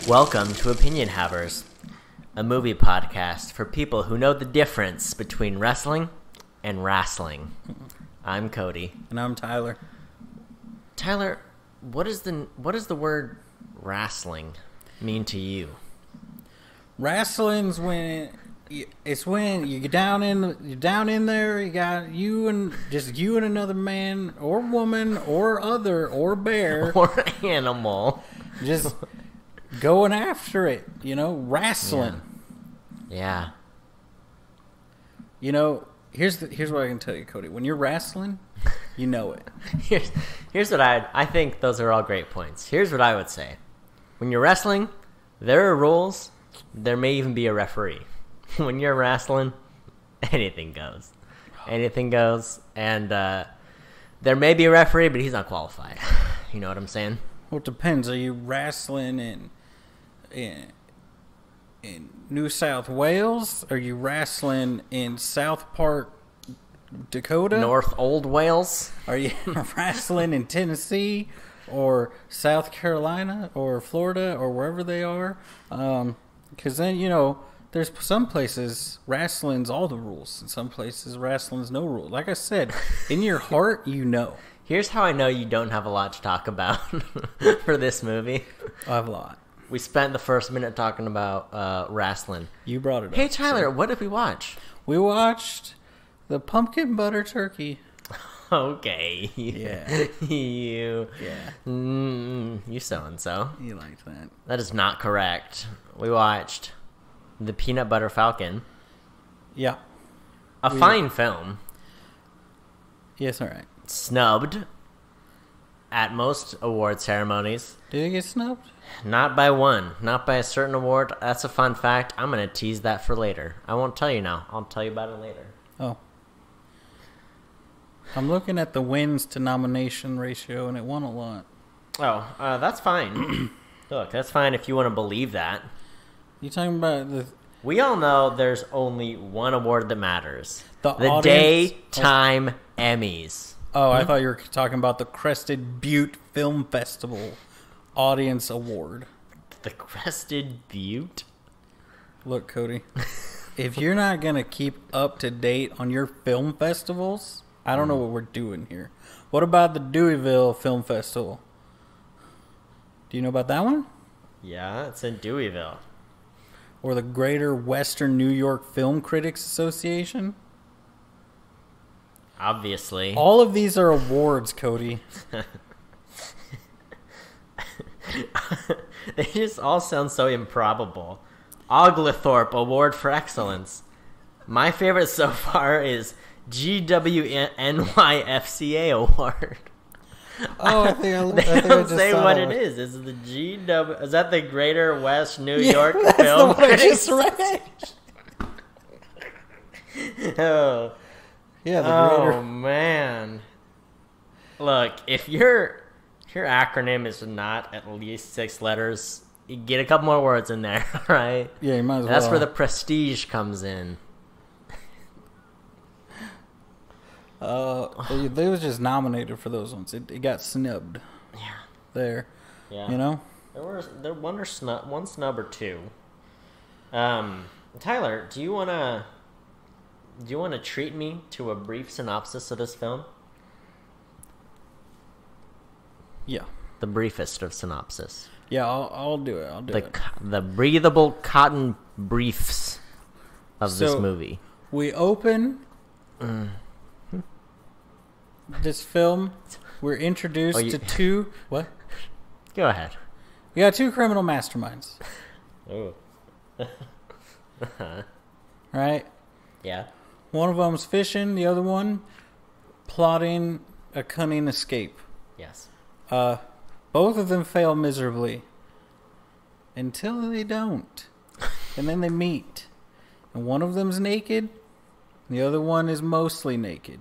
Welcome to Opinion Havers, a movie podcast for people who know the difference between wrestling and wrestling. I'm Cody. And I'm Tyler. Tyler, what does the word wrestling mean to you? Wrestling's when you get down in there. You got you and another man or woman or other or bear Or animal. just going after it. Wrestling. Yeah. Here's what I can tell you, Cody. When you're wrestling, you know it. Here's what I think those are all great points. Here's what I would say. When you're wrestling, there are rules. There may even be a referee. When you're wrestling, anything goes. Anything goes. And there may be a referee, but he's not qualified. You know what I'm saying? Well, it depends. Are you wrestling in New South Wales? Are you wrestling in South Park, Dakota? North Old Wales? Are you wrestling in Tennessee or South Carolina or Florida or wherever they are? Because then, there's some places wrestling's all the rules, and some places wrestling's no rules. Like I said, in your heart, you know. Here's how I know you don't have a lot to talk about for this movie. I have a lot. We spent the first minute talking about wrestling. You brought it up. Hey, Tyler, what did we watch? We watched the pumpkin butter turkey. Okay. Yeah. You Yeah. so-and-so. You liked that. That is not correct. We watched The Peanut Butter Falcon. Yeah. A fine film. Yes, all right. Snubbed at most award ceremonies. Did it get snubbed? Not by one. Not by a certain award. That's a fun fact. I'm going to tease that for later. I won't tell you now. I'll tell you about it later. Oh. I'm looking at the wins to nomination ratio, and it won a lot. Oh, that's fine. Look, that's fine if you want to believe that. You talking about the... We all know there's only one award that matters. The audience... Daytime Emmys. Oh, I thought you were talking about the Crested Butte Film Festival Audience Award. The Crested Butte? Look, Cody, if you're not going to keep up to date on your film festivals, I don't know what we're doing here. What about the Deweyville Film Festival? Do you know about that one? Yeah, it's in Deweyville. Or the Greater Western New York Film Critics Association? Obviously. All of these are awards, Cody. They just all sound so improbable. Oglethorpe Award for Excellence. My favorite so far is GWNYFCA Award. Oh, I think they I don't just say saw what that it one. is. Is it the GW? Is that the Greater West New Yeah, York that's Film the one I Critics? just read. Oh. Yeah, the Oh Greater... man! Look, if your acronym is not at least 6 letters, you get a couple more words in there, right? Yeah, you might as well. That's where the prestige comes in. They was just nominated for those ones. It got snubbed. Yeah. There. Yeah. There one snub or two. Tyler, do you wanna treat me to a brief synopsis of this film? Yeah. The briefest of synopsis. Yeah, I'll do it. I'll do it. The breathable cotton briefs of this movie. We open this film. We're introduced to two... What? Go ahead. We got two criminal masterminds. Oh. Right? Yeah. One of them's fishing. The other one plotting a cunning escape. Yes. Both of them fail miserably. Until they don't. And then they meet. And one of them's naked. The other one is mostly naked.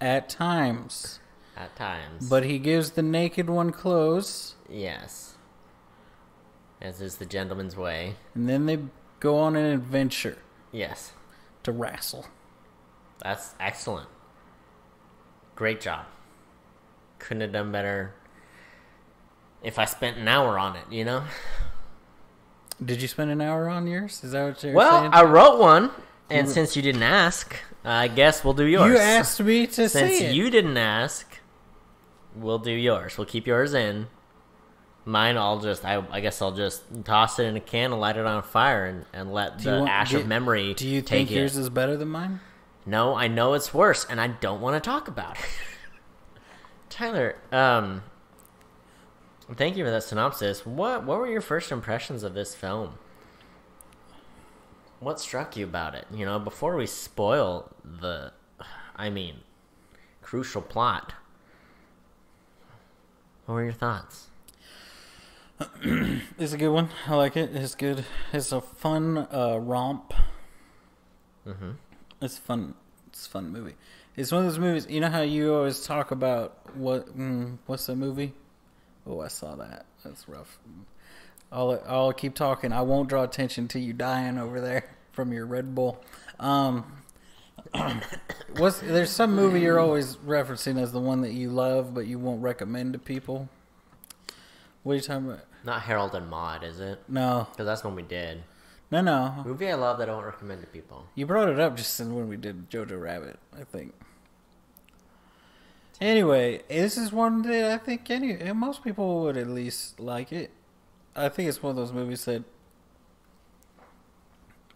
At times. At times. But he gives the naked one clothes. Yes. As is the gentleman's way. And then they go on an adventure. Yes. To wrestle. That's excellent. Great job. Couldn't have done better if I spent an hour on it, you know? Did you spend an hour on yours? Is that what you're saying? Well, I wrote one, and since you didn't ask, I guess we'll do yours. You asked me to say it. Since you didn't ask, we'll do yours. We'll keep yours in. Mine, I guess I'll just toss it in a can and light it on fire and let the ash of memory take it. Do you think yours is better than mine? No, I know it's worse, and I don't want to talk about it. Tyler, thank you for that synopsis. What were your first impressions of this film? What struck you about it? You know, before we spoil the, crucial plot. What were your thoughts? It's a good one. I like it. It's good. It's a fun romp. Mm-hmm. It's fun. It's a fun movie. It's one of those movies. You know how you always talk about what's the movie? Oh, I saw that. That's rough. I'll keep talking. I won't draw attention to you dying over there from your Red Bull. There's some movie you're always referencing as the one that you love, but you won't recommend to people. What are you talking about? Not Harold and Maude, is it? No. Because that's when we did. No. Movie I love that I don't recommend to people. You brought it up just when we did Jojo Rabbit, I think. Anyway, this is one that I think most people would at least like it. I think it's one of those movies that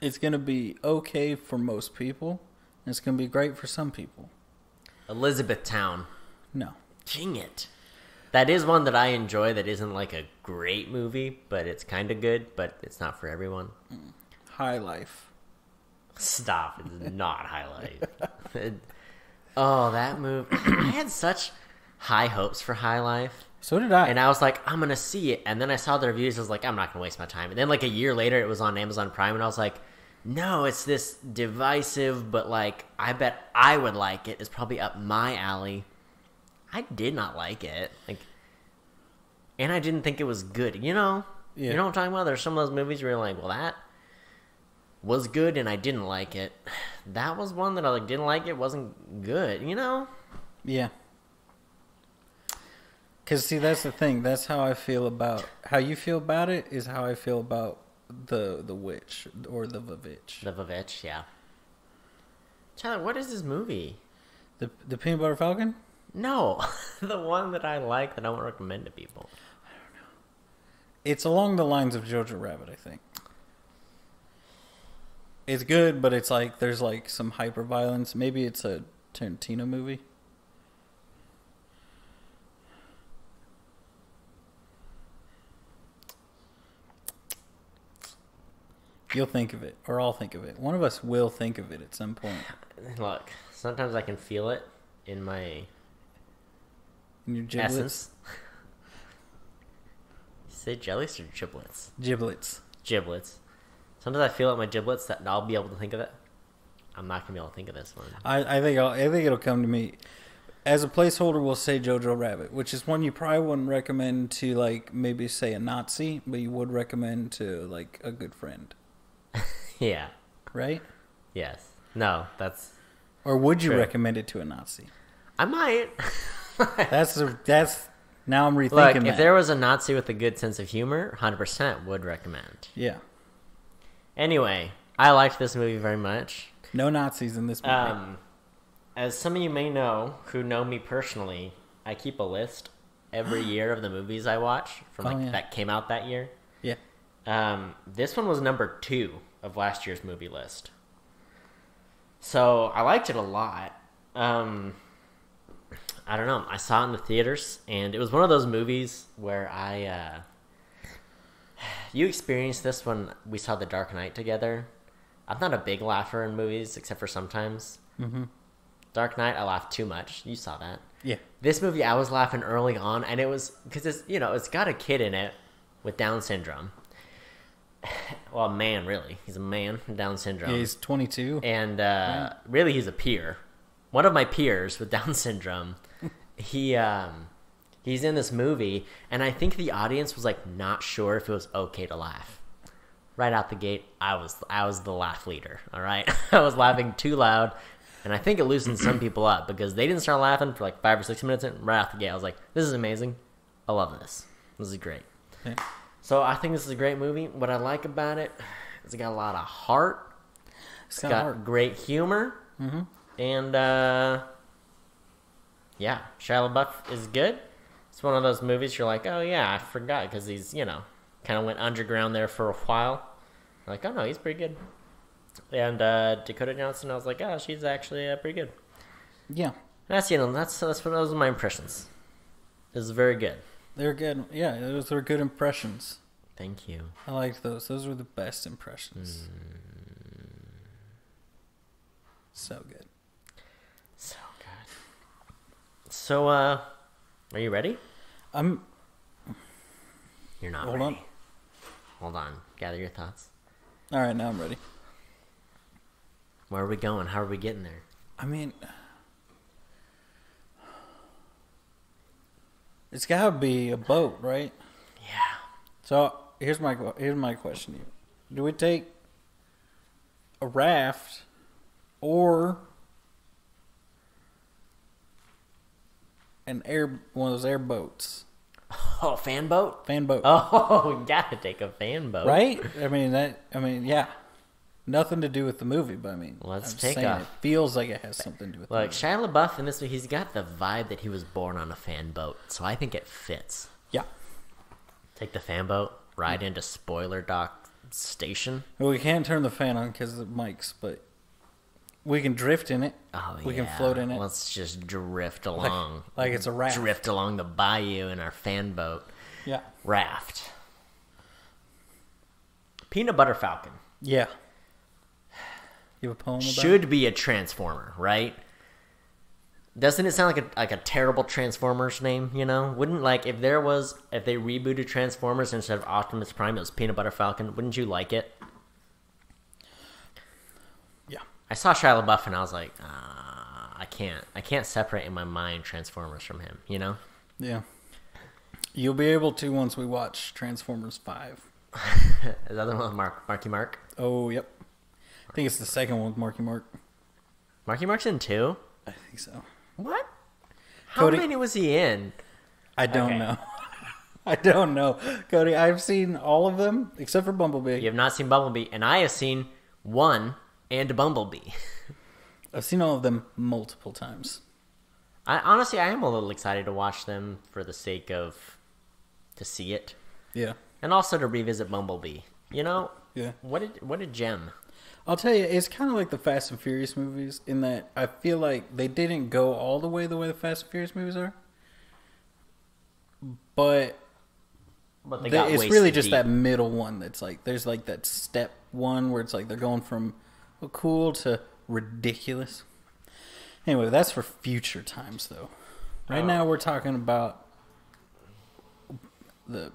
it's going to be okay for most people, and it's going to be great for some people. Elizabethtown. No. Dang it. That is one that I enjoy that isn't like a great movie, but it's kind of good, but it's not for everyone. High Life. Stop. It's not High Life. Oh, that movie. I had such high hopes for High Life. So did I. And I was like, I'm going to see it. And then I saw the reviews. I was like, I'm not going to waste my time. And then like a year later, it was on Amazon Prime. And I was like, no, it's this divisive, but like, I bet I would like it. It's probably up my alley. I did not like it. And I didn't think it was good. You know? Yeah. You know what I'm talking about? There's some of those movies where you're like, well, that was good and I didn't like it. That was one that I didn't like. It wasn't good, you know? Yeah. Because, see, that's the thing. That's how I feel about... How you feel about it is how I feel about the witch or the Vavitch. The Vavitch, yeah. Tyler, what is this movie? The Peanut Butter Falcon? No. The one that I like that I won't recommend to people. I don't know. It's along the lines of Jojo Rabbit, I think. It's good, but it's like there's like some hyper violence. Maybe it's a Tarantino movie. You'll think of it, or I'll think of it. One of us will think of it at some point. Look, sometimes I can feel it in my In your giblets? essence. You say jellies or giblets? Giblets. Giblets. Sometimes I feel at my giblets that I'll be able to think of it. I'm not gonna be able to think of this one. I think it'll come to me. As a placeholder, we'll say Jojo Rabbit, which is one you probably wouldn't recommend to like maybe say a Nazi, but you would recommend to like a good friend. Yeah. Right? Yes. No, that's... Or would you True. recommend it to a Nazi? I might. That's now I'm rethinking Look, that. if there was a Nazi with a good sense of humor, 100% would recommend. Yeah. Anyway, I liked this movie very much. No Nazis in this movie. As some of you may know, who know me personally, I keep a list every year of the movies I watch from that came out that year. Yeah. This one was number 2 of last year's movie list. So I liked it a lot. I don't know. I saw it in the theaters, and it was one of those movies where you experienced this when we saw The Dark Knight together. I'm not a big laugher in movies, except for sometimes. Mm-hmm. Dark Knight, I laughed too much. You saw that. Yeah. This movie, I was laughing early on, and it was because it's got a kid in it with Down syndrome. Well, a man, really. He's a man with Down syndrome. Yeah, he's 22. And really, he's a peer. One of my peers with Down syndrome. He's in this movie, and I think the audience was like not sure if it was okay to laugh. Right out the gate, I was the laugh leader. All right, I was laughing too loud. And I think it loosened some people up because they didn't start laughing for like 5 or 6 minutes, and right off the gate, I was like, "This is amazing. I love this. This is great." Yeah. So I think this is a great movie. What I like about it is it got a lot of heart. It's got great humor, and yeah, Shia LaBeouf is good. It's one of those movies you're like, "Oh yeah, I forgot," because he's kind of went underground there for a while. Like, oh no, he's pretty good. And Dakota Johnson, I was like, oh, she's actually pretty good. Yeah, That's what those are my impressions. It was very good. they're good. Yeah, those were good impressions. Thank you. I liked those. Those were the best impressions. So good. So good. So, are you ready? You're not Hold ready. on. Hold on. Gather your thoughts. All right, now I'm ready. Where are we going? How are we getting there? I mean, it's gotta be a boat, right? Yeah. So here's my question to you: do we take a raft or one of those airboats? Oh, fan boat? Fan boat. Oh, we gotta take a fan boat. Right? I mean, yeah. Nothing to do with the movie, but I mean, Let's I'm take saying off. it feels like it has something to do with Like, the movie. Shia LaBeouf in this movie, he's got the vibe that he was born on a fan boat, so I think it fits. Yeah. Take the fan boat, ride into Spoiler Dock Station. Well, we can't turn the fan on because of the mics, but we can drift in it. Oh, We yeah. can float in it. Let's just drift along. Like it's a raft. Drift along the bayou in our fan boat. Yeah. Raft. Peanut Butter Falcon. Yeah. You have a poem about it? Should be a Transformer, right? Doesn't it sound like a terrible Transformers name, Wouldn't, if they rebooted Transformers instead of Optimus Prime, it was Peanut Butter Falcon, wouldn't you like it? Yeah. I saw Shia LaBeouf and I was like, I can't separate in my mind Transformers from him, Yeah. You'll be able to once we watch Transformers 5. Is that the one with Marky Mark? Oh, yep. I think it's the second one with Marky Mark. Marky Mark's in 2? I think so. What? How Cody- many was he in? I don't Okay. know. I don't know. Cody, I've seen all of them except for Bumblebee. You have not seen Bumblebee, and I have seen 1 and Bumblebee. I've seen all of them multiple times. I am a little excited to watch them for the sake of to see it, Yeah. and also to revisit Bumblebee. Yeah. What a gem. I'll tell you, it's kind of like the Fast and Furious movies in that I feel like they didn't go all the way the Fast and Furious movies are. But They got it's wasted really just deep. that middle one that's like, there's like that step one where it's like they're going from cool to ridiculous. Anyway, that's for future times though. Right now we're talking about the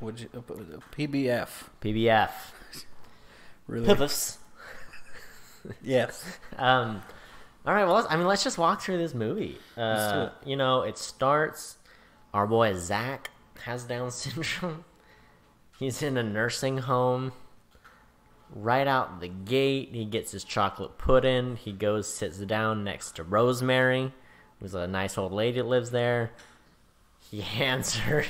PBF. PBF. Really? Pivots. Yes. All right. Well, let's just walk through this movie. Let's do it. It starts. Our boy Zach has Down syndrome. He's in a nursing home. Right out the gate, he gets his chocolate pudding. He goes, sits down next to Rosemary, who's a nice old lady that lives there. He hands her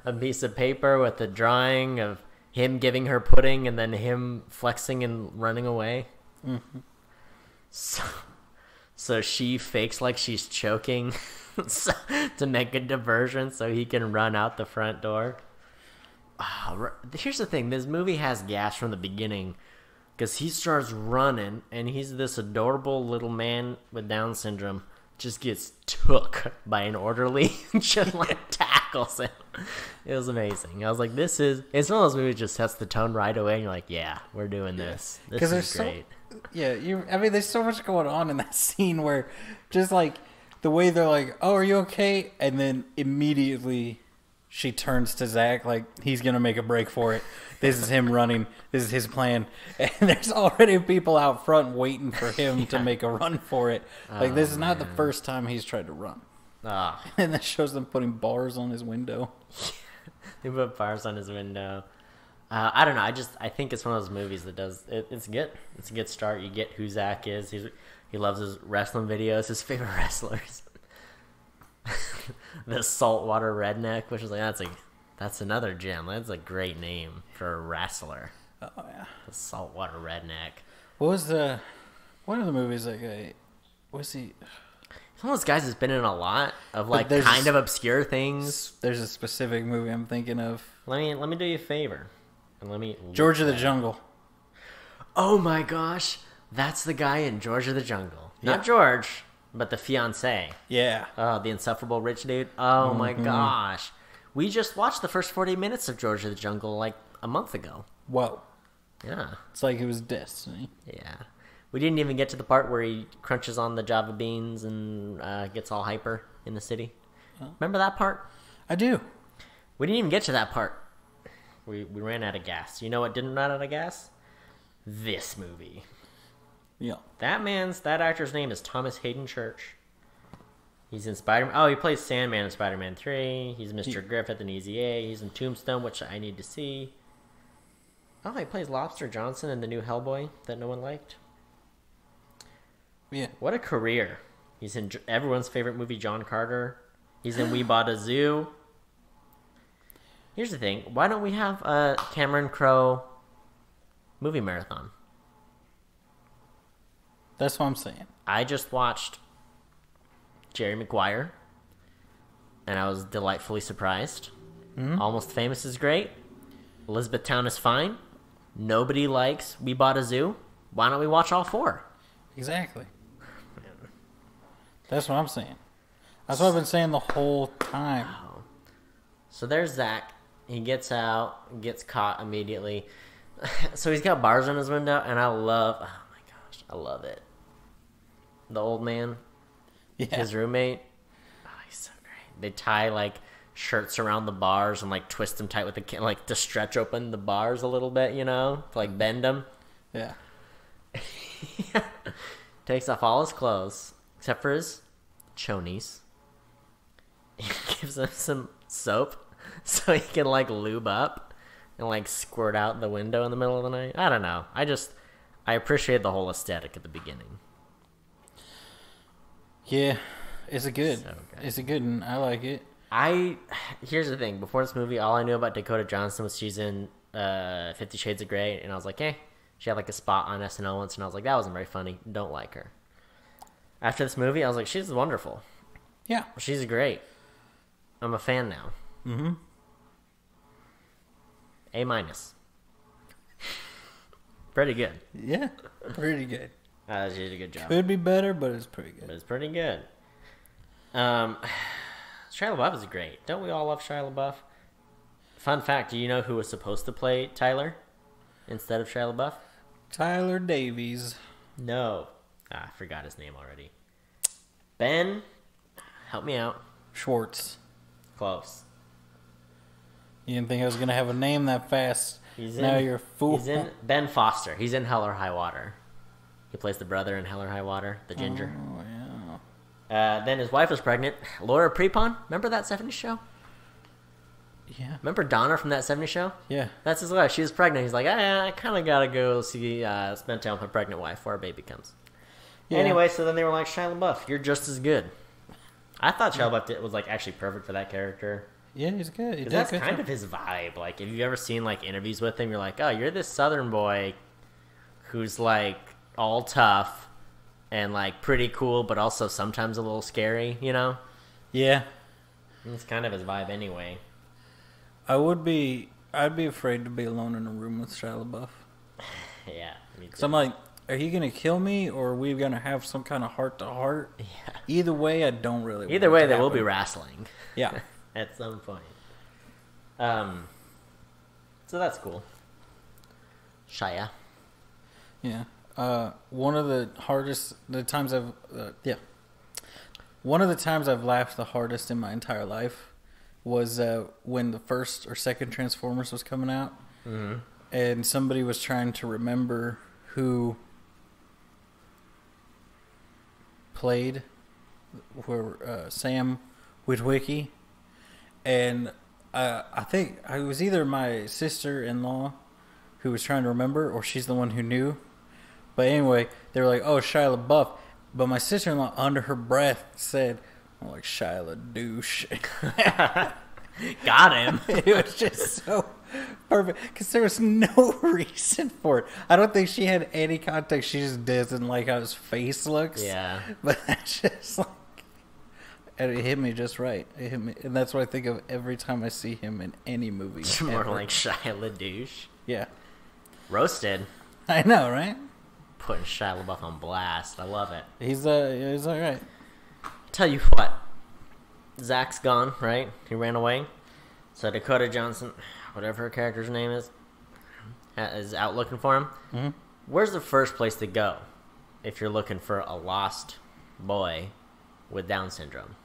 a piece of paper with a drawing of him giving her pudding and then him flexing and running away. Mm-hmm. So she fakes like she's choking to make a diversion so he can run out the front door. Here's the thing. This movie has gas from the beginning because he starts running and he's this adorable little man with Down syndrome, just gets took by an orderly and just tackles him. It was amazing. I was like, it's one of those movies that just sets the tone right away and you're like, yeah, we're doing this. This is great. There's so much going on in that scene where just like the way they're like, oh, are you okay? And then immediately she turns to Zach like he's going to make a break for it. This is him running. This is his plan. And there's already people out front waiting for him to make a run for it. Like, this is not the first time he's tried to run. And that shows them putting bars on his window. They put bars on his window. I don't know. I think it's one of those movies that does. It's good. It's a good start. You get who Zach is. He loves his wrestling videos. His favorite wrestlers. The Saltwater Redneck, which is like that's another gem. That's a great name for a wrestler. Oh yeah. The Saltwater Redneck. What was one of the movies that guy? Was he? He's one of those guys that's been in a lot of like there's kind of obscure things. There's a specific movie I'm thinking of. Let me do you a favor, and let me. George of the Jungle. Oh my gosh, that's the guy in George of the Jungle. Yeah. Not George, but the fiance. Yeah. Oh, the insufferable rich dude. Oh my gosh, we just watched the first 40 minutes of George of the Jungle like a month ago. Whoa. Yeah. It's like it was destiny. Yeah. We didn't even get to the part where he crunches on the Java beans and gets all hyper in the city. Remember that part? I do. We didn't even get to that part. We ran out of gas. You know what didn't run out of gas? This movie. Yeah. That actor's name is Thomas Hayden Church. He's in Spider-Man. Oh, he plays Sandman in Spider-Man 3. He's Mr. Griffith in Easy A. He's in Tombstone, which I need to see. Oh, he plays Lobster Johnson in the new Hellboy that no one liked. Yeah. What a career. He's in everyone's favorite movie, John Carter. He's in We Bought a Zoo. Here's the thing. Why don't we have a Cameron Crowe movie marathon? That's what I'm saying. I just watched Jerry Maguire, and I was delightfully surprised. Almost Famous is great. Elizabethtown is fine. Nobody likes We Bought a Zoo. Why don't we watch all 4? Exactly. That's what I'm saying. That's what I've been saying the whole time. So there's Zach. He gets out, gets caught immediately. So he's got bars on his window, and I love it. The old man, his roommate. Oh, he's so great. They tie like shirts around the bars and like twist them tight with to stretch open the bars a little bit, to like bend them. Yeah. Takes off all his clothes except for his chonies. He gives him some soap so he can like lube up and like squirt out the window in the middle of the night. I don't know. I appreciate the whole aesthetic at the beginning. Yeah, it's a good. So good. It's a good one. I like it. Here's the thing. Before this movie, all I knew about Dakota Johnson was she's in 50 Shades of Grey, and I was like, she had like a spot on SNL once, and I was like, that wasn't very funny. Don't like her. After this movie, I was like, she's wonderful. Yeah. She's great. I'm a fan now. Mm-hmm. A-. Pretty good. Yeah, pretty good. She did a good job. Could be better, but it's pretty good. But it's pretty good. Shia LeBouf is great. Don't we all love Shia LeBouf? Fun fact, do you know who was supposed to play Tyler instead of Shia LeBouf? Tyler Davies. No. I forgot his name already. Ben, help me out. Schwartz. Close. You didn't think I was going to have a name that fast. You're a fool. He's in Ben Foster. He's in Hell or High Water. He plays the brother in Hell or High Water, the ginger. Oh, yeah. Then his wife was pregnant. Laura Prepon. Remember that 70s show? Yeah. Remember Donna from that 70s show? Yeah. That's his wife. She was pregnant. He's like, I kind of got to go spend time with my pregnant wife before our baby comes. Yeah. Anyway, so then they were like, Shia LaBeouf, you're just as good. I thought Shia LaBeouf was like actually perfect for that character. Yeah, he's good. That's kind of his vibe. Like, if you've ever seen like interviews with him, you're like, oh, you're this Southern boy who's like all tough and like pretty cool, but also sometimes a little scary, Yeah. It's kind of his vibe anyway. I'd be afraid to be alone in a room with Shia LaBeouf. Yeah, me too. So I'm like, are you going to kill me, or are we going to have some kind of heart-to-heart? Yeah. Either way, I don't really Either way, there will be wrestling. Yeah. At some point. So that's cool. Shia. Yeah. One of the times I've laughed the hardest in my entire life was when the first or second Transformers was coming out, and somebody was trying to remember who played Sam Witwicky, and I think it was either my sister-in-law who was trying to remember, or she's the one who knew. But anyway, they were like, "Oh, Shia LaBeouf," But my sister-in-law, under her breath, said, "I'm like Shia LeBouf." Got him. It was just so perfect because there was no reason for it. I don't think she had any context. She just doesn't like how his face looks. Yeah. But that's just like, and it hit me just right. It hit me, and that's what I think of every time I see him in any movie. It's more like Shia LaDouche. Yeah. Roasted. I know, right? Putting Shia LaBeouf on blast. I love it. He's all right. Tell you what. Zach's gone, right? He ran away. So Dakota Johnson, whatever her character's name is out looking for him. Mm-hmm. Where's the first place to go if you're looking for a lost boy with Down syndrome?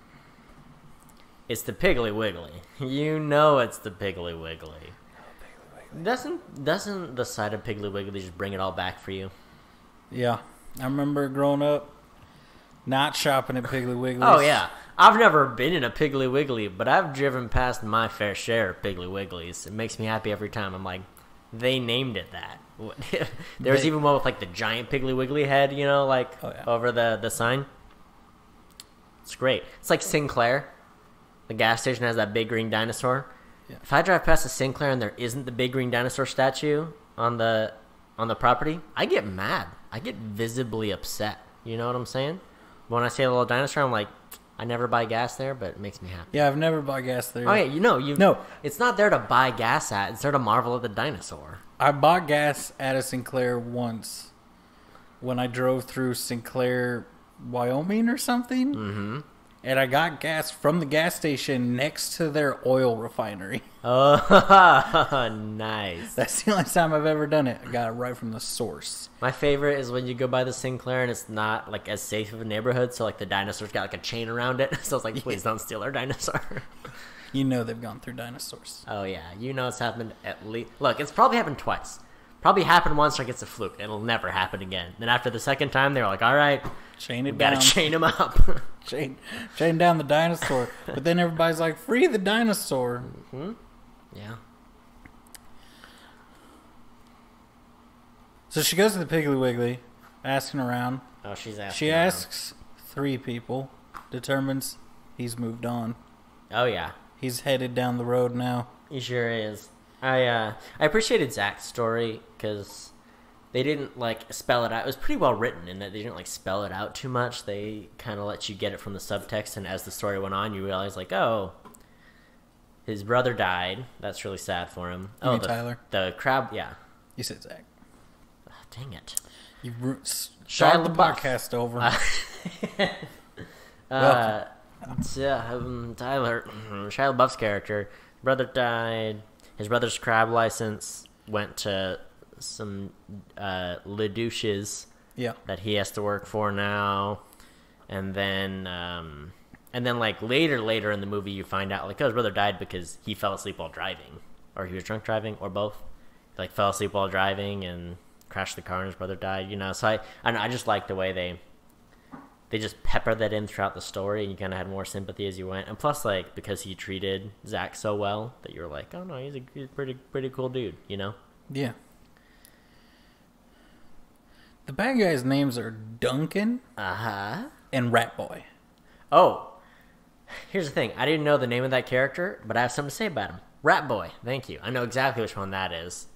It's the Piggly Wiggly. You know it's the Piggly Wiggly. Doesn't the sight of Piggly Wiggly just bring it all back for you? Yeah. I remember growing up not shopping at Piggly Wiggly's. Oh, yeah. I've never been in a Piggly Wiggly, but I've driven past my fair share of Piggly Wigglies. It makes me happy every time. I'm like, they named it that. There's even one with, like, the giant Piggly Wiggly head, you know, like, over the sign. It's great. It's like Sinclair. The gas station has that big green dinosaur. Yeah. If I drive past a Sinclair and there isn't the big green dinosaur statue on the property, I get mad. I get visibly upset. You know what I'm saying? When I see a little dinosaur, I'm like, I never buy gas there, but it makes me happy. Yeah, I've never bought gas there. Oh, yeah, No. It's not there to buy gas at. It's there to marvel at the dinosaur. I bought gas at a Sinclair once when I drove through Sinclair, Wyoming or something. Mm-hmm. And I got gas from the gas station next to their oil refinery. Oh, nice. That's the only time I've ever done it. I got it right from the source. My favorite is when you go by the Sinclair and it's not, like, as safe of a neighborhood, so, like, the dinosaur's got, like, a chain around it. So it's like, please don't steal our dinosaur. You know they've gone through dinosaurs. Oh, yeah. You know it's happened at least... Look, it's probably happened twice. Probably happened once, like it's a fluke. It'll never happen again. Then after the second time, they were like, all right, chain it down. Gotta chain him up. chain down the dinosaur. But then everybody's like, free the dinosaur. Mm-hmm. Yeah. So she goes to the Piggly Wiggly, asking around. Oh, she's asking She around. asks 3 people, determines he's moved on. Oh, yeah. He's headed down the road now. He sure is. I appreciated Zach's story because they didn't, like, spell it out. It was pretty well written in that they didn't, like, spell it out too much. They kind of let you get it from the subtext, and as the story went on, you realize, like, oh, his brother died. That's really sad for him. You mean Tyler? The crab, yeah. You said Zach. Oh, dang it. You Shia the LaBeouf. podcast over. Tyler, Shia LaBeouf's character, brother died. His brother's crab license went to some LeDouches that he has to work for now, and then like later in the movie you find out like his brother died because he fell asleep while driving, or he was drunk driving, or both. He, like, fell asleep while driving and crashed the car, and his brother died. You know, so I just like the way they just pepper that in throughout the story, and you kind of had more sympathy as you went. And plus, like, because he treated Zach so well, that you were like, oh no, he's a pretty cool dude, you know? Yeah. The bad guys' names are Duncan and Rat Boy. Oh, here's the thing. I didn't know the name of that character, but I have something to say about him. Rat Boy, thank you. I know exactly which one that is.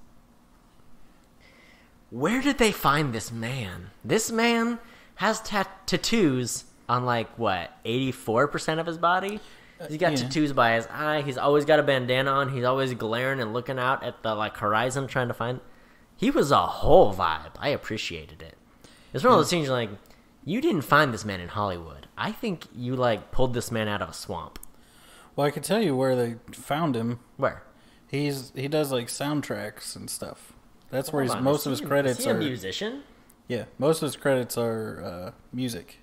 Where did they find this man? This man has tattoos on, like, what, 84% of his body? He's got tattoos by his eye. He's always got a bandana on. He's always glaring and looking out at the, like, horizon trying to find... He was a whole vibe. I appreciated it. It's one of those things you're like, you didn't find this man in Hollywood. I think you, like, pulled this man out of a swamp. Well, I can tell you where they found him. Where? He does, like, soundtracks and stuff. That's where most of his credits is he are. a musician? Yeah, most of his credits are music.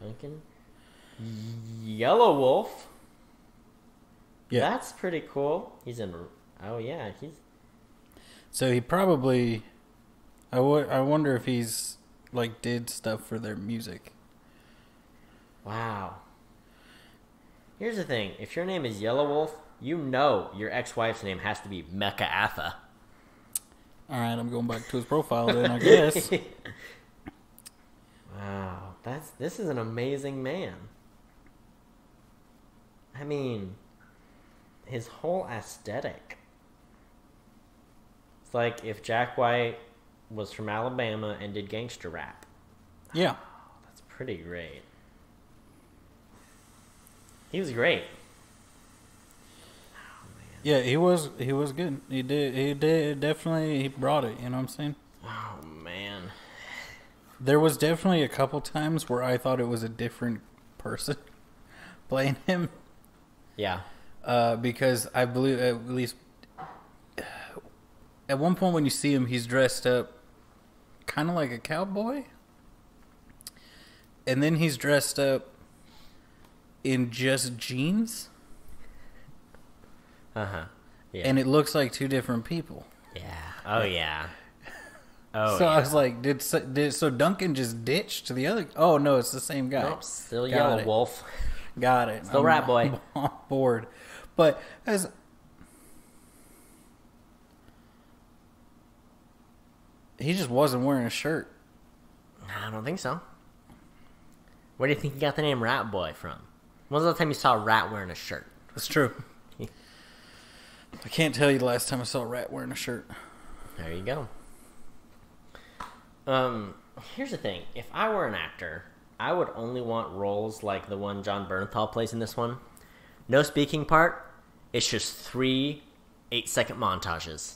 Lincoln? Yellow Wolf? Yeah. That's pretty cool. He's in... Oh, yeah, he's... So he probably... I wonder if he's, like, did stuff for their music. Wow. Here's the thing. If your name is Yellow Wolf, you know your ex-wife's name has to be Mecca Atha. All right, I'm going back to his profile then, I guess. Oh, this is an amazing man. I mean, his whole aesthetic. It's like if Jack White was from Alabama and did gangster rap. Yeah. Oh, that's pretty great. He was great. Oh, man. Yeah, he was good. He did definitely, he brought it, you know what I'm saying? Oh, man. There was definitely a couple times where I thought it was a different person playing him. Yeah. Because I believe, at least at one point when you see him, he's dressed up kind of like a cowboy. And then he's dressed up in just jeans. Uh-huh. Yeah. And it looks like two different people. Yeah. Oh, yeah. Oh, so yeah. I was like, so Duncan just ditched the other? Oh, no, it's the same guy. Nope, still Got Yellow it. Wolf. Got it. Still Rat Boy. I'm on board. But he just wasn't wearing a shirt. I don't think so. Where do you think you got the name Rat Boy from? When was the last time you saw a rat wearing a shirt? That's true. I can't tell you the last time I saw a rat wearing a shirt. There you go. Here's the thing. If I were an actor, I would only want roles like the one John Bernthal plays in this one. No speaking part. It's just 3 8-second montages.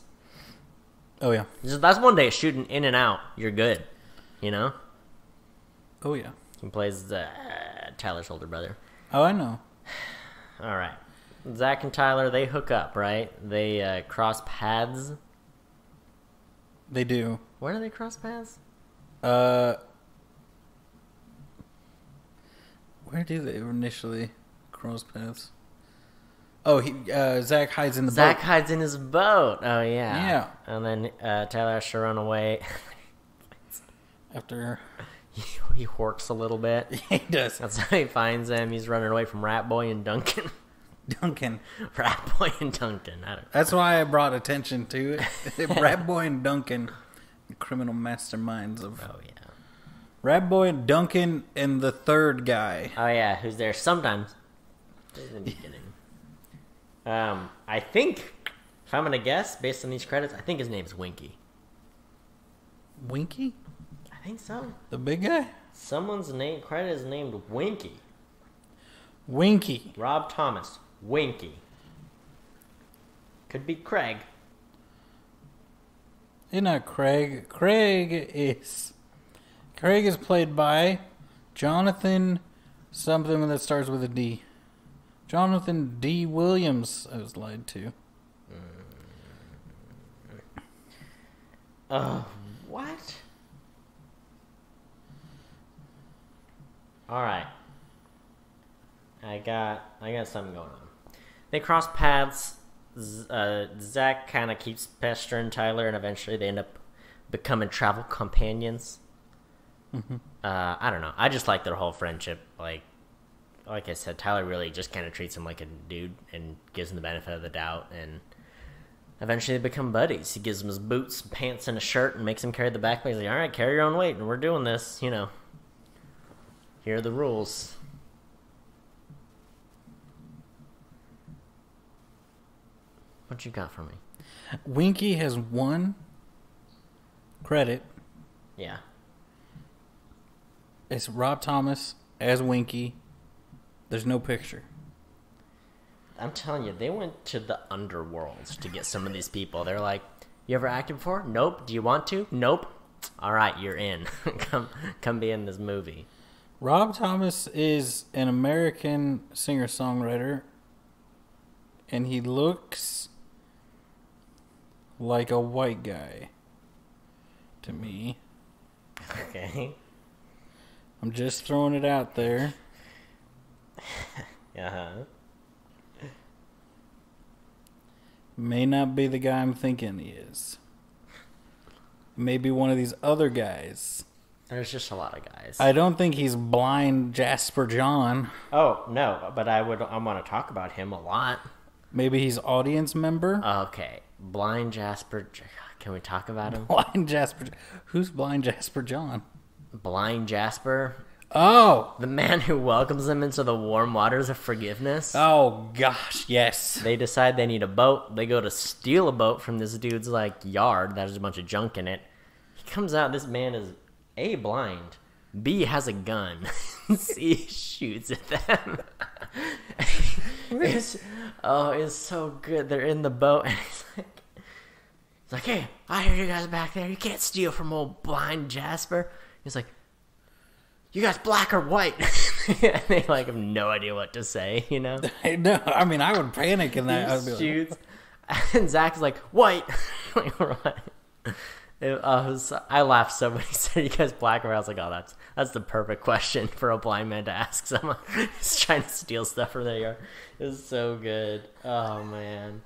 Oh, yeah. That's one day shooting in and out. You're good. You know? Oh, yeah. He plays Tyler's older brother. Oh, I know. All right. Zach and Tyler, they hook up, right? They cross paths. They do. Where do they cross paths? Where do they initially cross paths? Oh, Zach hides in the boat. Zach hides in his boat. Oh, yeah. Yeah. And then Tyler has to run away. After... He horks a little bit. He does. That's how he finds him. He's running away from Rat Boy and Duncan. Duncan. Rat Boy and Duncan. I don't know. That's why I brought attention to it. Rat Boy and Duncan, the criminal masterminds of... Oh, yeah. Rat Boy and Duncan and the third guy. Oh, yeah. Who's there sometimes. In the beginning. I think, if I'm going to guess, based on these credits, I think his name's Winky. Winky? I think so. The big guy? Someone's credit is named Winky. Winky. Rob Thomas. Winky. Could be Craig. It's not Craig. Craig is played by Jonathan something that starts with a D. Jonathan D. Williams. I was lied to. What? Alright. I got something going on. They cross paths. Zach kind of keeps pestering Tyler, and eventually they end up becoming travel companions. Mm-hmm. I don't know. I just like their whole friendship. Like I said, Tyler really just kind of treats him like a dude and gives him the benefit of the doubt. And eventually they become buddies. He gives him his boots, pants, and a shirt, and makes him carry the backpack. He's like, all right, carry your own weight, and we're doing this, you know. Here are the rules. What you got for me? Winky has one credit. Yeah. It's Rob Thomas as Winky. There's no picture. I'm telling you, they went to the underworld to get some of these people. They're like, you ever acted before? Nope. Do you want to? Nope. All right, you're in. Come be in this movie. Rob Thomas is an American singer-songwriter, and he looks like a white guy to me. Okay. I'm just throwing it out there. Uh-huh. May not be the guy I'm thinking he is. Maybe one of these other guys. There's just a lot of guys. I don't think he's blind Jasper John. Oh, no, but I want to talk about him a lot. Maybe he's audience member? Okay. Blind Jasper. Can we talk about him? Blind Jasper. Who's blind Jasper John? Blind Jasper, Oh, the man who welcomes them into the warm waters of forgiveness. oh gosh, yes. They decide they need a boat. They go to steal a boat from this dude's like yard that has a bunch of junk in it. He comes out. This man is A, blind, B, has a gun. C, shoots at them. it's so good. They're in the boat, and he's like, hey, I hear you guys back there. You can't steal from old blind Jasper. He's like, you guys black or white? And they like have no idea what to say, you know? No, I mean, I would panic in that. I'd be Shoots. And Zach's like, white. Like, right. I laughed so when he said, you guys black or white? I was like, oh, that's the perfect question for a blind man to ask someone who's trying to steal stuff from their yard. It was so good. Oh, man.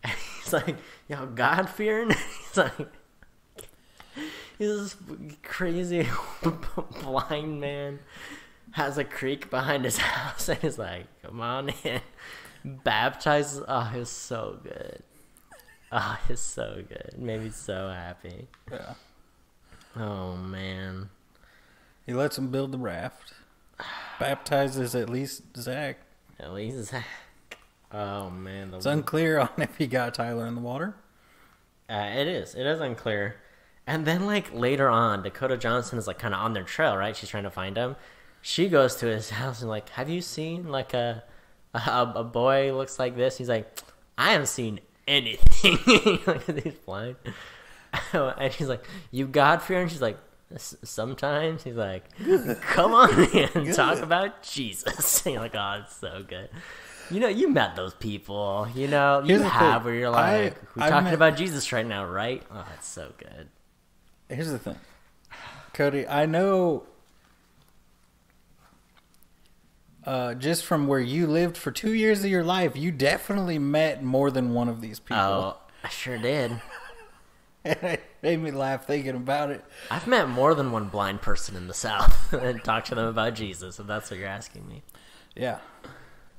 And he's like, yo, God-fearing? He's like... He's this crazy blind man, has a creek behind his house, and he's like, come on in. Baptizes. Oh, it's so good. Oh, it's so good. It made me so happy. Yeah. Oh, man. He lets him build the raft. Baptizes at least Zach. At least Zach. Oh, man. It's unclear on if he got Tyler in the water. It is. It is unclear. And then, like, later on, Dakota Johnson is, like, kind of on their trail, right? She's trying to find him. She goes to his house and, like, have you seen, like, a boy looks like this? He's like, I haven't seen anything. Like, he's blind. And she's like, you God-fearing? She's like, sometimes. He's like, come on in, talk about Jesus. And you're like, oh, it's so good. You know, you met those people, you know, you have where you're like, we're talking about Jesus right now, right? Oh, it's so good. Here's the thing, Cody. I know just from where you lived for 2 years of your life, you definitely met more than one of these people. Oh, I sure did. And it made me laugh thinking about it. I've met more than one blind person in the South and talked to them about Jesus, if that's what you're asking me. Yeah.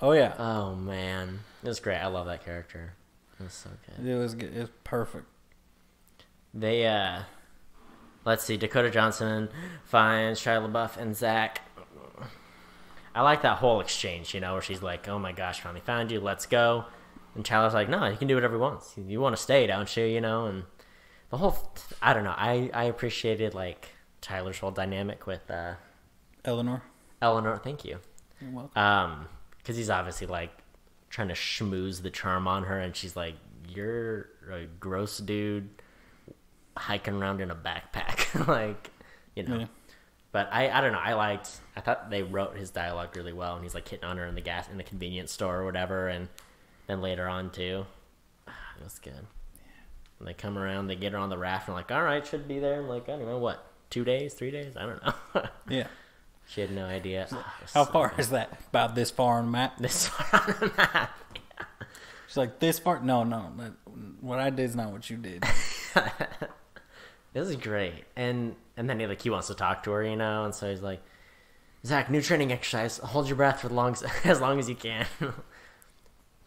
Oh, yeah. Oh, man. It was great. I love that character. It was so good. It was good. It was perfect. They, let's see, Dakota Johnson finds Shia LaBeouf and Zach. I like that whole exchange, you know, where she's like, oh my gosh, finally found you, let's go. And Tyler's like, no, he can do whatever he wants. You want to stay, don't you, you know? And the whole, I don't know, I appreciated, like, Tyler's whole dynamic with Eleanor, thank you. you're welcome. Because he's obviously, like, trying to schmooze the charm on her, and she's like, you're a gross dude hiking around in a backpack. Like, you know. Yeah. But I don't know, I thought they wrote his dialogue really well, and he's, like, hitting on her in the convenience store or whatever, and then later on, too. It was good. And they come around, they get her on the raft, and like, all right, should be there. I'm like, I don't know, what, 2 days, 3 days? I don't know. Yeah. She had no idea. How far is that? About this far on the map? This far on the map. Yeah. She's like, this far? No. What I did is not what you did. This is great. And then he wants to talk to her, you know, and so he's like, Zach, new training exercise. Hold your breath for as long as you can.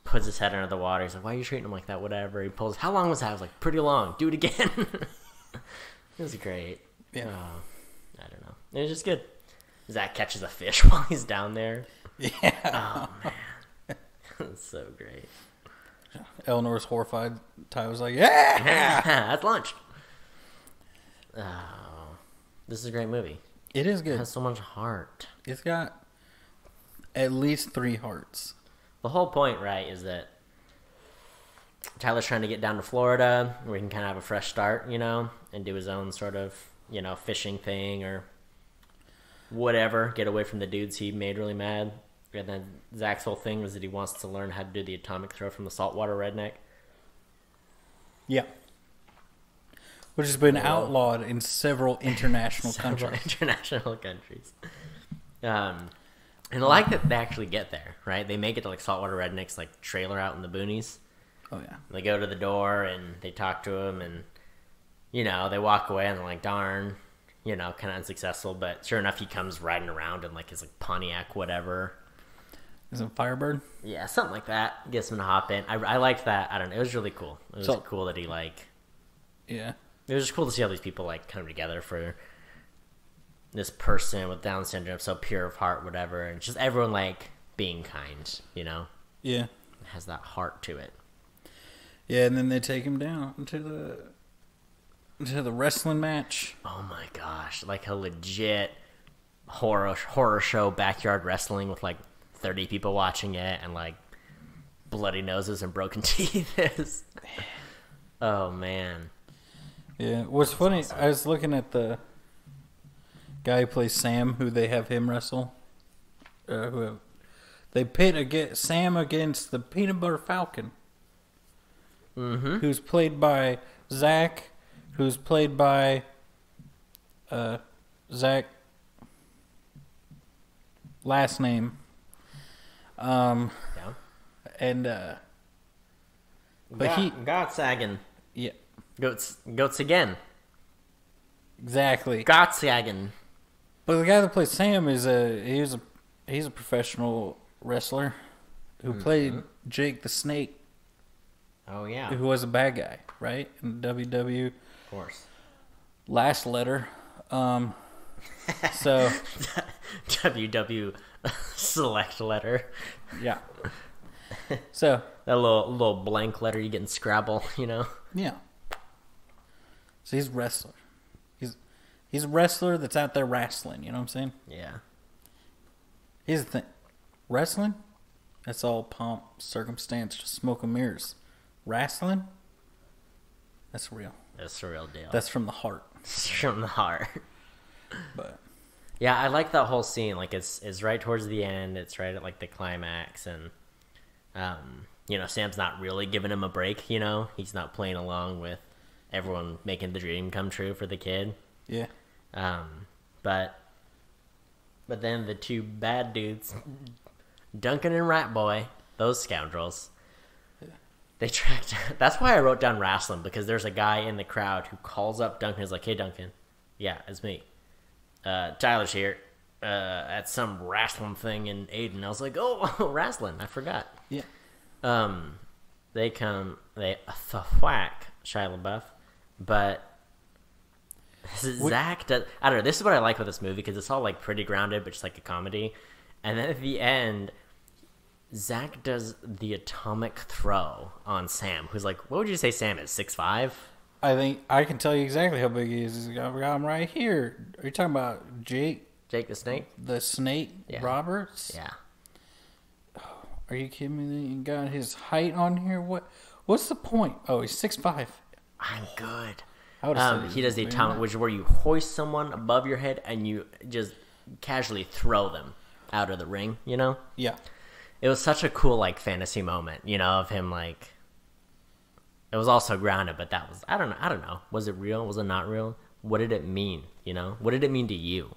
Puts his head under the water. He's like, why are you treating him like that? Whatever. He pulls, how long was that? I was like, pretty long. Do it again. It was great. Yeah. I don't know. It was just good. Zach catches a fish while he's down there. Yeah. Oh, man. It's so great. Eleanor's horrified. Ty was like, yeah! That's lunch. Oh. This is a great movie. It is good. It has so much heart. It's got at least 3 hearts. The whole point, right, is that Tyler's trying to get down to Florida where he can kind of have a fresh start, you know, and do his own sort of, you know, fishing thing or whatever, get away from the dudes he made really mad. And then Zach's whole thing was that he wants to learn how to do the atomic throw from the saltwater redneck. Yeah. Which has been outlawed in several international countries. International countries. And I like that they actually get there, right? They make it to like saltwater rednecks, like trailer out in the boonies. Oh, yeah. They go to the door and they talk to him and, you know, they walk away and they're like, darn, you know, kind of unsuccessful. But sure enough, he comes riding around in like his like Pontiac, whatever. Is it Firebird? Yeah, something like that. Gets him to hop in. I liked that. I don't know. It was really cool. It was cool that he like... Yeah. It was just cool to see all these people like come together for this person with Down syndrome, so pure of heart, whatever, and just everyone like being kind, you know. Yeah. It has that heart to it. Yeah, and then they take him down to the wrestling match. Oh my gosh, like a legit horror show, backyard wrestling with like 30 people watching it and like bloody noses and broken teeth. Oh man. Yeah, what's funny, awesome. I was looking at the guy who plays Sam, who they have him wrestle. They pit Sam against the Peanut Butter Falcon, who's played by Zach, who's played by Zach, last name. Yeah. And but Goats again. Yeah. Goats again. Exactly. Goats again. But the guy that plays Sam he's a professional wrestler who played Jake the Snake. Oh yeah. Who was a bad guy, right? In WW. Of course. Last letter. So WW select letter. Yeah. So that little blank letter you get in Scrabble, you know? Yeah. So he's a wrestler. He's a wrestler that's out there wrestling, you know what I'm saying? Yeah. Here's the thing. Wrestling, that's all pomp, circumstance, just smoke and mirrors. Wrestling, that's real. That's the real deal. That's from the heart. It's from the heart. But yeah, I like that whole scene. Like it's right towards the end. It's right at like the climax, and you know, Sam's not really giving him a break. You know, he's not playing along with everyone making the dream come true for the kid. Yeah. But then the two bad dudes, Duncan and Rat Boy, those scoundrels, they tracked. That's why I wrote down wrestling, because there's a guy in the crowd who calls up Duncan. He's like, "Hey, Duncan, yeah, it's me. Tyler's here at some wrestling thing in Aiden." I was like, "Oh, wrestling! I forgot." Yeah. They whack Shia LeBouf, but Zach does. I don't know. This is what I like with this movie, because it's all like pretty grounded, but just like a comedy. And then at the end, Zach does the atomic throw on Sam, who's like, what would you say Sam is, 6'5"? I think I can tell you exactly how big he is. I got him right here. Are you talking about Jake? Jake the Snake? The Snake Roberts? Yeah. Are you kidding me? You got his height on here? What's the point? Oh, he's 6'5". I'm good. He does the atomic, which is where you hoist someone above your head and you just casually throw them out of the ring, you know? Yeah. It was such a cool, like, fantasy moment, you know, of him, like... It was also grounded, but that was... I don't know. Was it real? Was it not real? What did it mean, you know? What did it mean to you?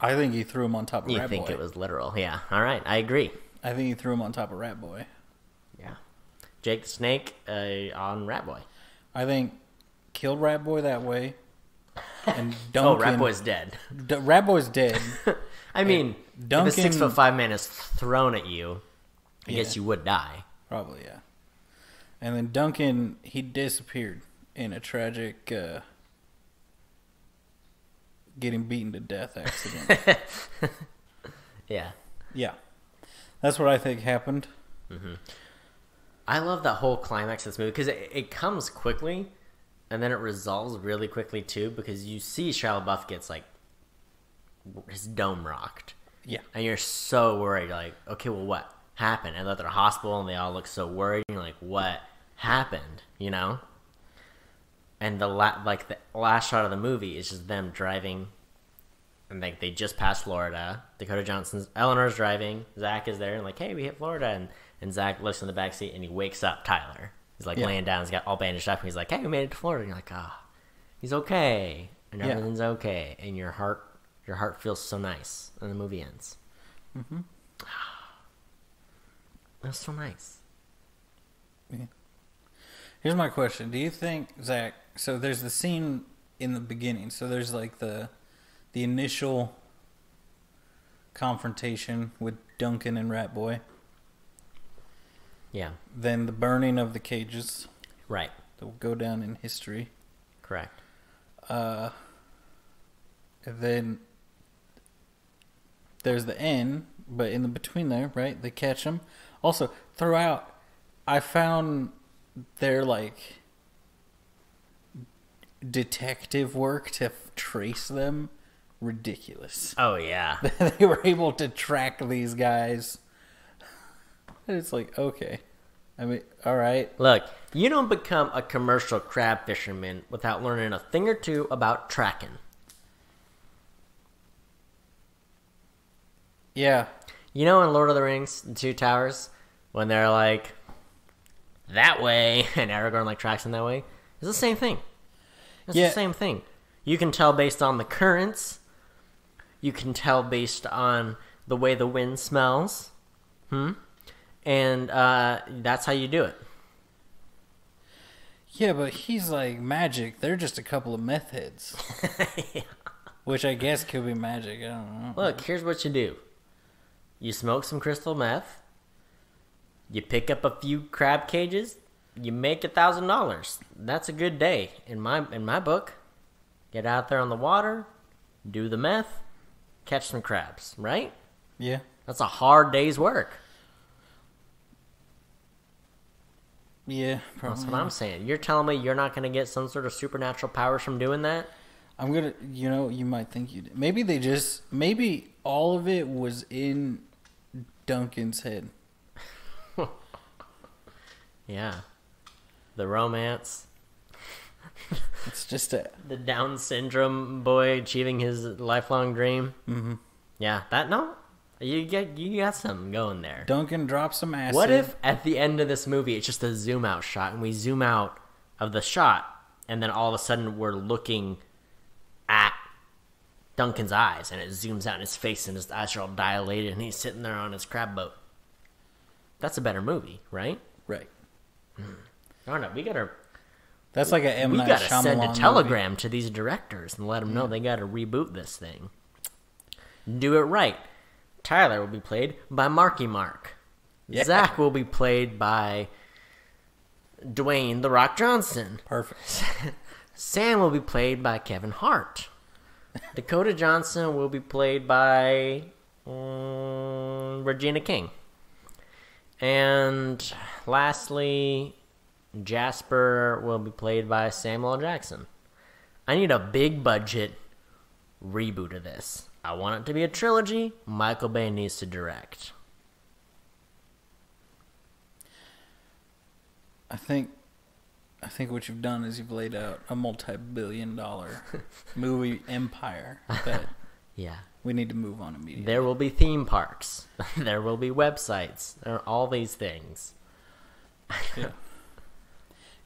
I think he threw him on top of Rat Boy. You think it was literal? Yeah. All right. I agree. I think he threw him on top of Rat Boy. Yeah. Jake the Snake on Rat Boy. I think killed Rat Boy that way. And Duncan... Oh, Rat Boy's dead. Rat Boy's dead. I mean, Duncan, if a 6'5" man is thrown at you, I guess you would die. Probably, yeah. And then Duncan, he disappeared in a tragic getting beaten to death accident. Yeah. Yeah. That's what I think happened. Mm-hmm. I love that whole climax of this movie, because it comes quickly, and then it resolves really quickly, too, because you see Shia LaBeouf gets, like, his dome rocked. Yeah. And you're so worried, like, okay, well, what happened? And they're at the hospital, and they all look so worried, and you're like, what happened, you know? And the last shot of the movie is just them driving, and they just passed Florida. Dakota Eleanor's driving, Zach is there, and like, hey, we hit Florida, and Zach looks in the backseat, and he wakes up Tyler. He's like laying down, he's got all bandaged up, and he's like, hey, we made it to Florida. And you're like, he's okay, and everything's okay, and your heart feels so nice, and the movie ends. Mm-hmm. That's so nice. Yeah. Here's my question. Do you think, Zach, so there's the scene in the beginning, so there's like the initial confrontation with Duncan and Rat Boy. Yeah. Then the burning of the cages. Right. That will go down in history. Correct. And then there's the end, but in the between there, right? They catch them. Also, throughout, I found their like detective work to trace them ridiculous. Oh yeah. They were able to track these guys. And it's like, okay. I mean, all right. Look, you don't become a commercial crab fisherman without learning a thing or two about tracking. Yeah. You know in Lord of the Rings, the Two Towers, when they're like, that way, and Aragorn like tracks them that way? It's the same thing. It's the same thing. You can tell based on the currents. You can tell based on the way the wind smells. And that's how you do it. Yeah, but he's like magic. They're just a couple of meth heads. Yeah. Which I guess could be magic. I don't know. Look, here's what you do. You smoke some crystal meth. You pick up a few crab cages. You make $1,000. That's a good day in my book. Get out there on the water, do the meth, catch some crabs, right? Yeah. That's a hard day's work. Yeah, probably. That's what I'm saying. You're telling me you're not going to get some sort of supernatural powers from doing that? I'm going to, you might think you did. Maybe all of it was in Duncan's head. Yeah. The romance. It's just the Down syndrome boy achieving his lifelong dream. Mm-hmm. Yeah, you got something going there. Duncan drops some acid. What if at the end of this movie it's just a zoom out shot and we zoom out of the shot and then all of a sudden we're looking at Duncan's eyes and it zooms out in his face and his eyes are all dilated and he's sitting there on his crab boat? That's a better movie, right? Right. I don't know. That's like a M. We Night gotta Shyamalan send a movie. telegram to these directors and let them know they gotta reboot this thing. Do it right. Tyler will be played by Marky Mark. Yeah. Zach will be played by Dwayne "The Rock" Johnson. Perfect. Sam will be played by Kevin Hart. Dakota Johnson will be played by Regina King. And lastly, Jasper will be played by Samuel L. Jackson. I need a big budget reboot of this. I want it to be a trilogy. Michael Bay needs to direct. I think what you've done is you've laid out a multi-billion-dollar movie empire that we need to move on immediately. There will be theme parks. There will be websites. There are all these things. Yeah.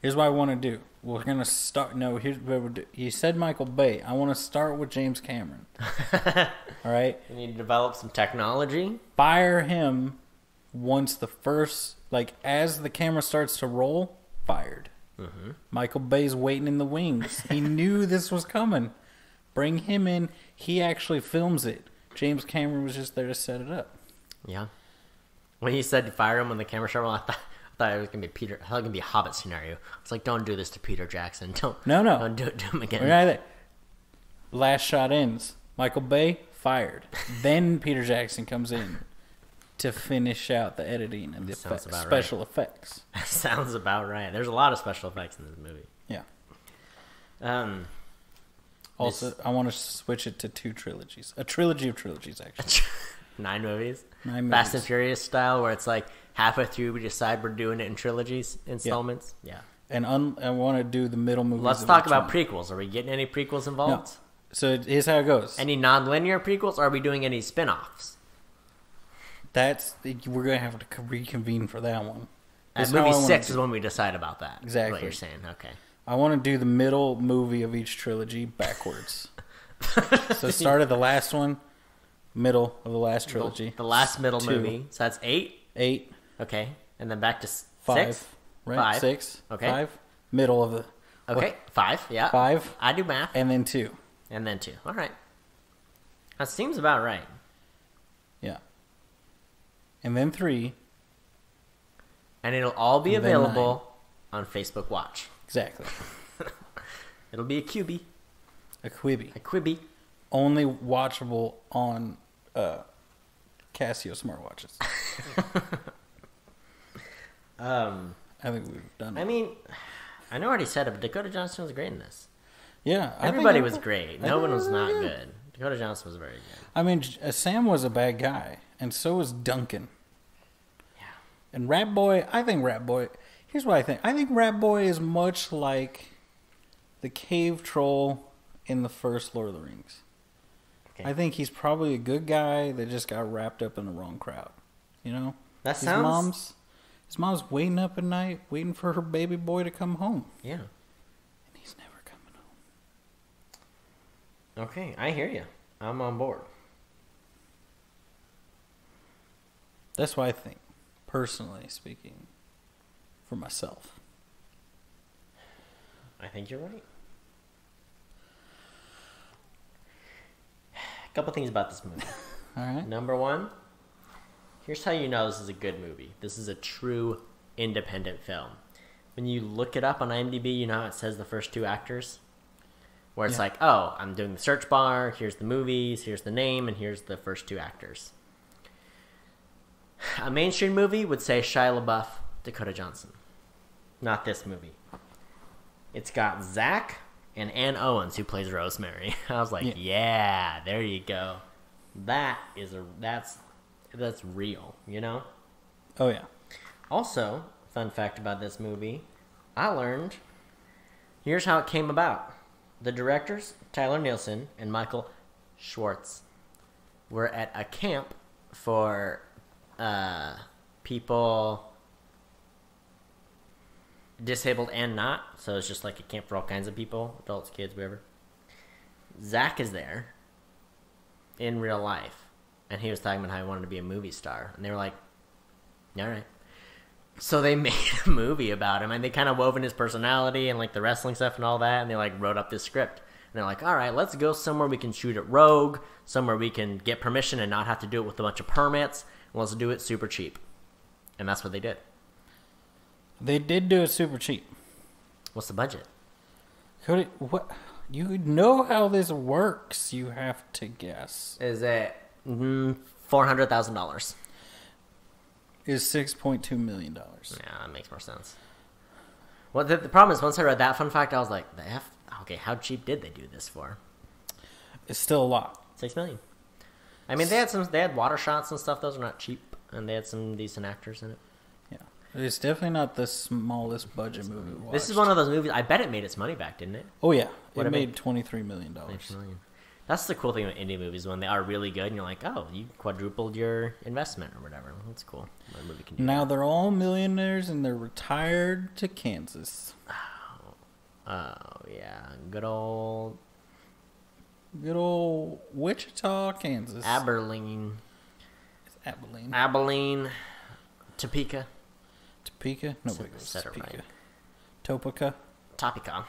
Here's what I want to do. We're going to start... No, here's what we'll do. You said Michael Bay. I want to start with James Cameron. All right? We need to develop some technology. Fire him once the first... Like, as the camera starts to roll, fired. Mm-hmm. Michael Bay's waiting in the wings. He knew this was coming. Bring him in. He actually films it. James Cameron was just there to set it up. Yeah. When he said to fire him when the camera started rolling, I thought it was gonna be Peter. I thought it was gonna be a Hobbit scenario. It's like, don't do this to Peter Jackson. Don't do it to him again. Right there. Last shot ends. Michael Bay fired. Then Peter Jackson comes in to finish out the editing and the special effects. That sounds about right. There's a lot of special effects in this movie. Yeah. Also, I want to switch it to 2 trilogies. A trilogy of trilogies, actually. 9 movies. 9 movies. Fast and Furious style, where it's like halfway through we decide we're doing it in trilogies, installments. Yeah. And I want to do the middle movies. Let's talk about prequels. Are we getting any prequels involved? No. So here's how it goes. Any non-linear prequels? Or are we doing any spin-offs? We're going to have to reconvene for that one. Movie 6 is when we decide about that. Exactly. What you're saying. Okay. I want to do the middle movie of each trilogy backwards. So start at the last one, middle of the last trilogy. The last middle 2. movie. So that's 8? 8. Okay. And then back to 5. 6? Right? 5. 6. Okay. 5. Middle of the... Okay. What? 5. Yeah. 5. I do math. And then 2. And then 2. All right. That seems about right. Yeah. And then 3. And it'll all be available on Facebook Watch. Exactly. It'll be a QB. A Quibi. A Quibi. only watchable on Casio smartwatches. I think we've done it. I mean, I know I already said it, but Dakota Johnson was great in this. Yeah. Everybody was great. No one was not good. Dakota Johnson was very good. I mean, Sam was a bad guy, and so was Duncan. Yeah. And Rat Boy, here's what I think. I think Rat Boy is much like the cave troll in the first Lord of the Rings. Okay. I think he's probably a good guy that just got wrapped up in the wrong crowd. You know? That sounds... His mom's waiting up at night, waiting for her baby boy to come home. Yeah. And he's never coming home. Okay, I hear you. I'm on board. That's what I think, personally speaking, for myself. I think you're right. A couple things about this movie. All right. Number one, here's how you know this is a good movie. This is a true independent film. When you look it up on IMDb, you know how it says the first two actors? Where it's like, oh, I'm doing the search bar, here's the movies, here's the name, and here's the first two actors. A mainstream movie would say Shia LeBouf, Dakota Johnson. Not this movie. It's got Zach and Ann Owens, who plays Rosemary. I was like, yeah, there you go. That's real, you know? Oh, yeah. Also, fun fact about this movie, I learned, here's how it came about. The directors, Tyler Nielsen and Michael Schwartz, were at a camp for people disabled and not. So it's just like a camp for all kinds of people, adults, kids, whatever. Zach is there in real life. And he was talking about how he wanted to be a movie star. And they were like, all right. So they made a movie about him. And they kind of wove in his personality and like the wrestling stuff and all that. And they like wrote up this script. And they're like, all right, let's go somewhere we can shoot it rogue. Somewhere we can get permission and not have to do it with a bunch of permits. And let's do it super cheap. And that's what they did. They did do it super cheap. What's the budget? Cody, what? You know how this works. You have to guess. Is it $400,000? Is $6.2 million. Yeah, that makes more sense. Well, the problem is, once I read that fun fact, I was like, okay, how cheap did they do this for? It's still a lot. $6 million. I mean, they had water shots and stuff. Those are not cheap, and they had some decent actors in it. Yeah, it's definitely not the smallest budget movie we watched. This is one of those movies. I bet it made its money back, didn't it? Oh yeah, it made $23 million. That's the cool thing with indie movies, when they are really good, and you're like, oh, you quadrupled your investment or whatever. That's cool. A movie can do now that. They're all millionaires, and they're retired to Kansas. Oh yeah, good old Wichita, Kansas. Abilene. It's Abilene. Abilene. Topeka. Topeka? Nobody goes to Topeka. Right. Topeka.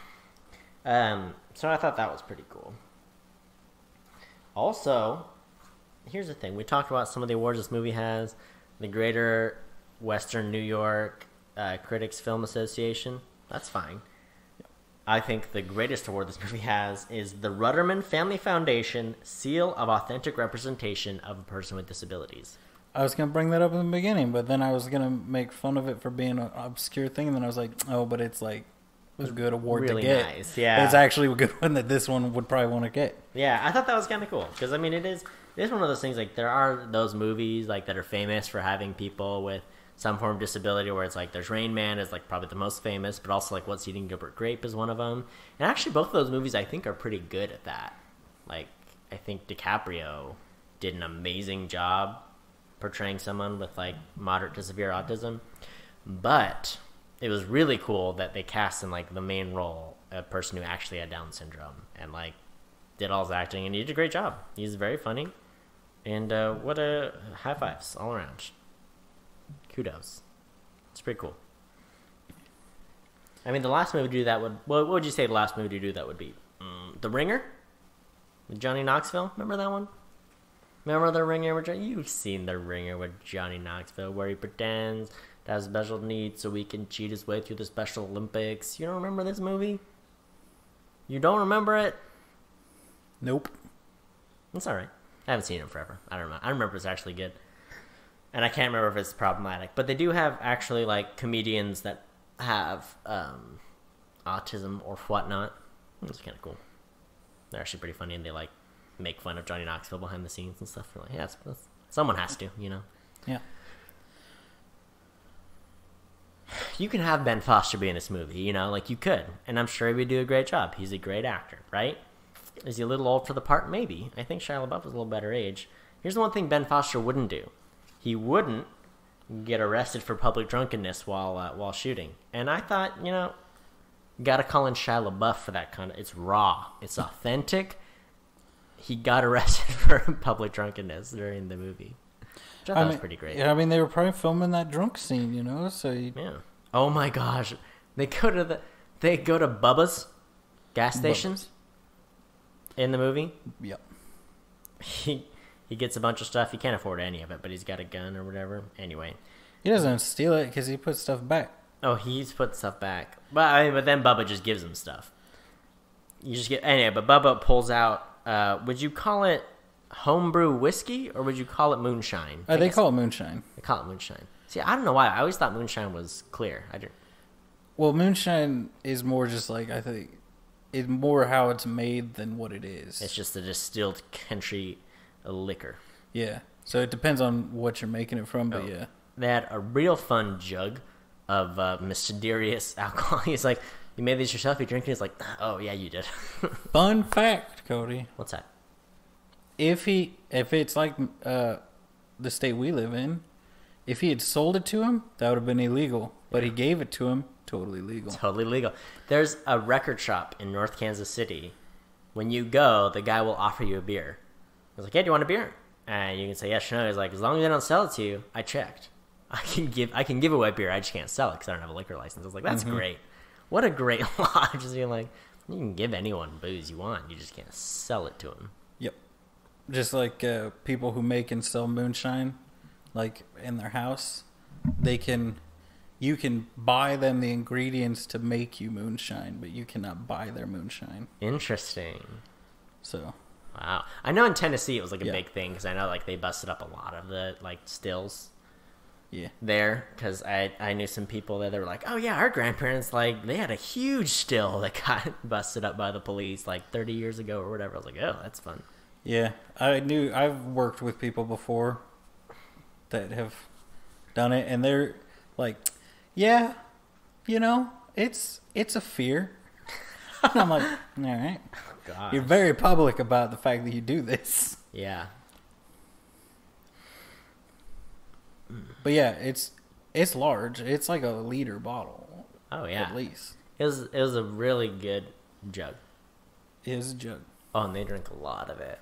So I thought that was pretty cool. Also, here's the thing. We talked about some of the awards this movie has. The Greater Western New York Critics Film Association. That's fine. I think the greatest award this movie has is the Rudderman Family Foundation Seal of Authentic Representation of a Person with Disabilities. I was going to bring that up in the beginning, but then I was going to make fun of it for being an obscure thing, and then I was like, oh, but it's like a good award really to get. Nice, yeah. It's actually a good one that this one would probably want to get. Yeah, I thought that was kind of cool, because, I mean, it is one of those things, like, there are those movies, like, that are famous for having people with some form of disability, where it's like, there's Rain Man is, like, probably the most famous, but also, like, What's Eating Gilbert Grape is one of them. And actually, both of those movies, I think, are pretty good at that. Like, I think DiCaprio did an amazing job portraying someone with, like, moderate to severe autism. But it was really cool that they cast in, like, the main role a person who actually had Down syndrome and, like, did all his acting, and he did a great job. He's very funny. And what a high fives all around. Kudos. It's pretty cool. I mean, the last movie to do that would... What would you say the last movie to do that would be? The Ringer? With Johnny Knoxville? Remember that one? Remember The Ringer? You've seen The Ringer with Johnny Knoxville, where he pretends to have special needs so he can cheat his way through the Special Olympics. You don't remember this movie? You don't remember it? Nope. It's all right. I haven't seen it in forever. I don't know. I remember it's actually good. And I can't remember if it's problematic. But they do have actually, like, comedians that have autism or whatnot. It's kind of cool. They're actually pretty funny, and they, like, make fun of Johnny Knoxville behind the scenes and stuff. They're like, yeah, someone has to, you know? Yeah. You can have Ben Foster be in this movie, you know? Like, you could. And I'm sure he would do a great job. He's a great actor, right? Is he a little old for the part? Maybe. I think Shia LaBeouf was a little better age. Here's the one thing Ben Foster wouldn't do. He wouldn't get arrested for public drunkenness while shooting. And I thought, you know, gotta call in Shia LaBeouf for that kind of... It's raw. It's authentic. He got arrested for public drunkenness during the movie. Which I thought was pretty great. Yeah, I mean, they were probably filming that drunk scene, you know? So yeah. Oh my gosh. They go to Bubba's gas stations in the movie. Yep. He gets a bunch of stuff. He can't afford any of it, but he's got a gun or whatever. Anyway. He doesn't steal it because he puts stuff back. Oh, he's put stuff back. But then Bubba just gives him stuff. You just get... Anyway, but Bubba pulls out... would you call it homebrew whiskey, or would you call it moonshine? They call it moonshine. They call it moonshine. See, I don't know why. I always thought moonshine was clear. I didn't... Well, moonshine is more just like... I think it's more how it's made than what it is. It's just a distilled country... liquor. Yeah. So it depends on what you're making it from, but yeah. They had a real fun jug of mysterious alcohol. He's like, you made these yourself? You drinking? He's like, oh, yeah, you did. Fun fact, Cody. What's that? If it's like the state we live in, if he had sold it to him, that would have been illegal. But he gave it to him, totally legal. Totally legal. There's a record shop in North Kansas City. When you go, the guy will offer you a beer. I was like, hey, do you want a beer? And you can say yes or no. He's like, as long as they don't sell it to you, I checked. I can give away beer. I just can't sell it because I don't have a liquor license. I was like, that's great. What a great law. Just being like, you can give anyone booze you want. You just can't sell it to them. Yep. Just like people who make and sell moonshine, like in their house, you can buy them the ingredients to make you moonshine, but you cannot buy their moonshine. Interesting. So... Wow. I know in Tennessee it was like a big thing because I know like they busted up a lot of the like stills there because I knew some people that they were like, oh yeah, our grandparents, like they had a huge still that got busted up by the police like 30 years ago or whatever. I was like, oh, that's fun. Yeah. I've worked with people before that have done it, and they're like, yeah, you know, it's a fear. And I'm like, all right. God. You're very public about the fact that you do this. Yeah. But yeah, it's large. It's like a liter bottle. Oh yeah. At least. It was a really good jug. It is a jug. Oh, and they drink a lot of it.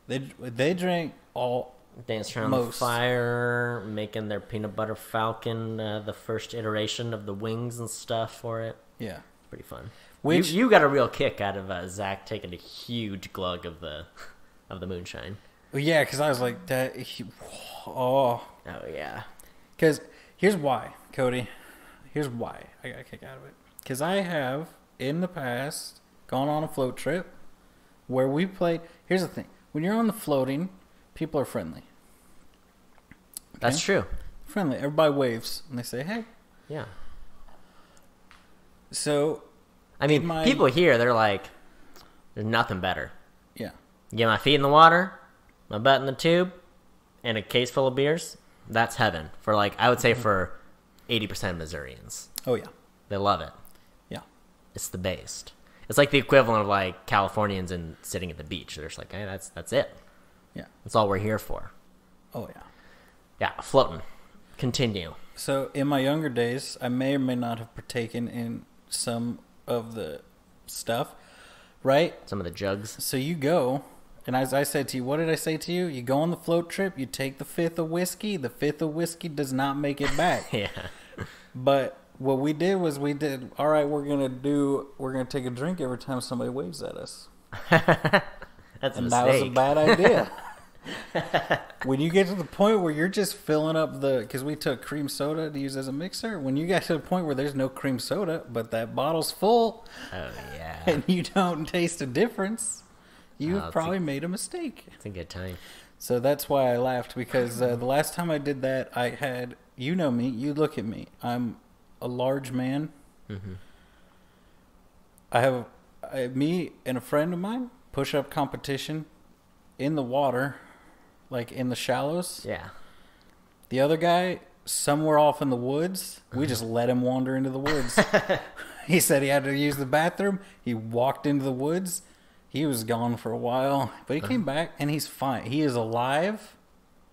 They drink all... Dance around the fire, making their peanut butter Falcon, the first iteration of the wings and stuff for it. Yeah. Pretty fun. Which you got a real kick out of Zach taking a huge glug of the moonshine. Well, yeah, because I was like that. Oh yeah. Because here's why, Cody. Here's why I got a kick out of it. Because I have in the past gone on a float trip where we played. Here's the thing: when you're on the floating, people are friendly. Okay? That's true. Friendly. Everybody waves and they say, "Hey." Yeah. So. I mean, people here, they're like, there's nothing better. Yeah. Get my feet in the water, my butt in the tube, and a case full of beers. That's heaven. For like, I would say for 80% of Missourians. Oh, yeah. They love it. Yeah. It's the best. It's like the equivalent of like Californians and sitting at the beach. They're just like, hey, that's it. Yeah. That's all we're here for. Oh, yeah. Yeah, floating. Continue. So, in my younger days, I may or may not have partaken in some of the stuff, right? Some of the jugs. So you go, and as I said to you, what did I say to you? You go on the float trip, you take the fifth of whiskey. The fifth of whiskey does not make it back. Yeah. But what we did was all right, we're gonna take a drink every time somebody waves at us. That's a mistake. That was a bad idea. When you get to the point where you're just filling up because we took cream soda to use as a mixer. When you get to the point where there's no cream soda, but that bottle's full. Oh yeah. And you don't taste a difference. You've probably made a mistake. It's a good time. So that's why I laughed, because the last time I did that, I had, you know me, you look at me. I'm a large man. Mm-hmm. I have me and a friend of mine, push-up competition in the water, like in the shallows. Yeah. The other guy, somewhere off in the woods, we just let him wander into the woods. He said he had to use the bathroom. He walked into the woods. He was gone for a while, but he came back, and he's fine. He is alive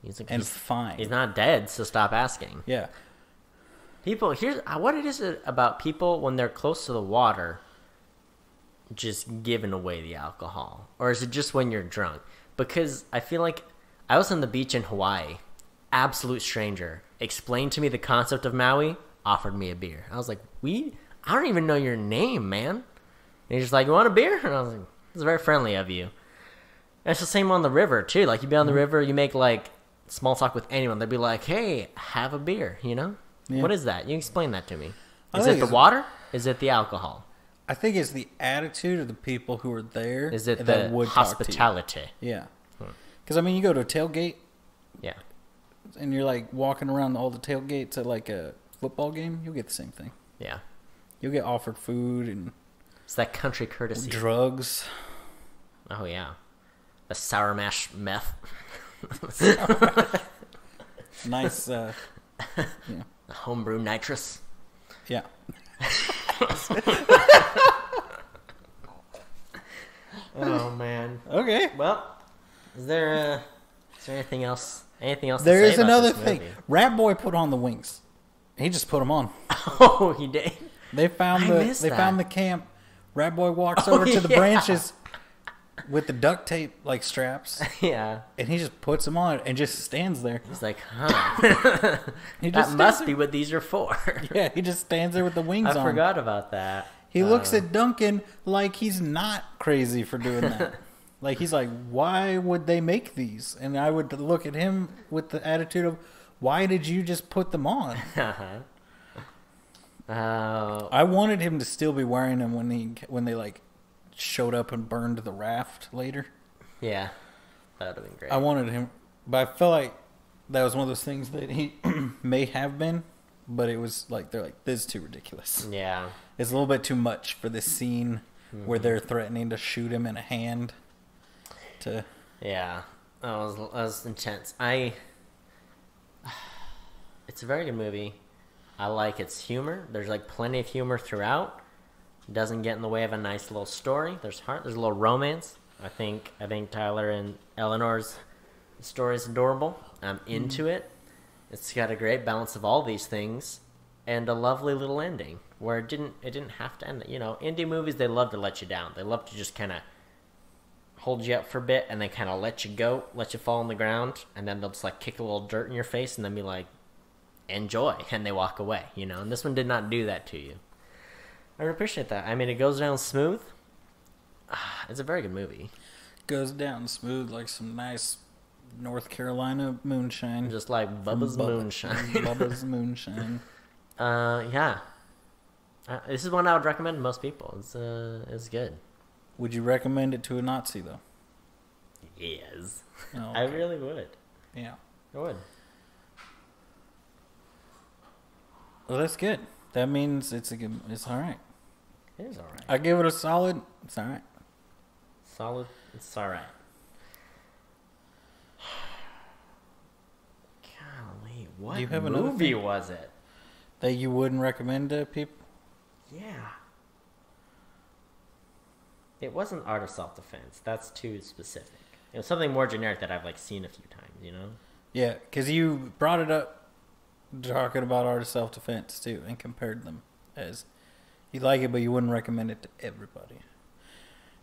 he's fine. He's not dead, so stop asking. Yeah. People, here's what it is about people when they're close to the water just giving away the alcohol. Or is it just when you're drunk? Because I feel like I was on the beach in Hawaii. Absolute stranger explained to me the concept of Maui, offered me a beer. I was like, I don't even know your name, man. And he's just like, you want a beer? And I was like, it's very friendly of you. And it's the same on the river, too. Like, you be on the river, you make, like, small talk with anyone. They'd be like, hey, have a beer, you know? Yeah. What is that? You explain that to me. Is it the water? Is it the alcohol? I think it's the attitude of the people who are there. Is it the hospitality? Yeah. Because, I mean, you go to a tailgate. Yeah. And you're, like, walking around all the tailgates at, like, a football game. You'll get the same thing. Yeah. You'll get offered food and... It's that country courtesy. Drugs. Oh, yeah. The sour mash meth. Nice, yeah. The homebrew nitrous. Yeah. Oh, man. Okay. Well, is there anything else? Anything else there to say is about another this thing. movie? Rat Boy put on the wings. He just put them on. Oh, he did? They found the camp. Rat Boy walks over to the branches with the duct tape like straps. Yeah. And he just puts them on and just stands there. He's like, huh. That must be what these are for. Yeah, he just stands there with the wings on. I forgot about that. He looks at Duncan like he's not crazy for doing that. Like, he's like, why would they make these? And I would look at him with the attitude of, why did you just put them on? I wanted him to still be wearing them when they like showed up and burned the raft later. Yeah, that would have been great. I wanted him, but I felt like that was one of those things that he may have been, but it was like they're like, this is too ridiculous. Yeah, it's a little bit too much for this scene where they're threatening to shoot him in a hand. Yeah, that was intense. It's a very good movie. I like its humor. There's like plenty of humor throughout. It doesn't get in the way of a nice little story. There's heart. There's a little romance. I think Tyler and Eleanor's story is adorable. I'm into it. It's got a great balance of all these things and a lovely little ending where it didn't have to end. You know, indie movies, they love to let you down. They love to just kind of hold you up for a bit and then kind of let you go, let you fall on the ground, and then they'll just like kick a little dirt in your face and then be like, enjoy, and they walk away, you know. And this one did not do that to you. I appreciate that. I mean, it goes down smooth. It's a very good movie. Goes down smooth like some nice North Carolina moonshine. Just like Bubba's moonshine. Bubba's moonshine. Yeah. This is one I would recommend to most people. It's good. Would you recommend it to a Nazi, though? Yes. Oh, okay. I really would. Yeah. I would. Well, that's good. That means it's all right. It is all right. I give it a solid. It's all right. Solid. It's all right. Golly, what movie was it? That you wouldn't recommend to people? Yeah. It wasn't Art of Self-Defense. That's too specific. It was something more generic that I've like seen a few times, you know? Yeah, because you brought it up talking about Art of Self-Defense, too, and compared them as you like it, but you wouldn't recommend it to everybody.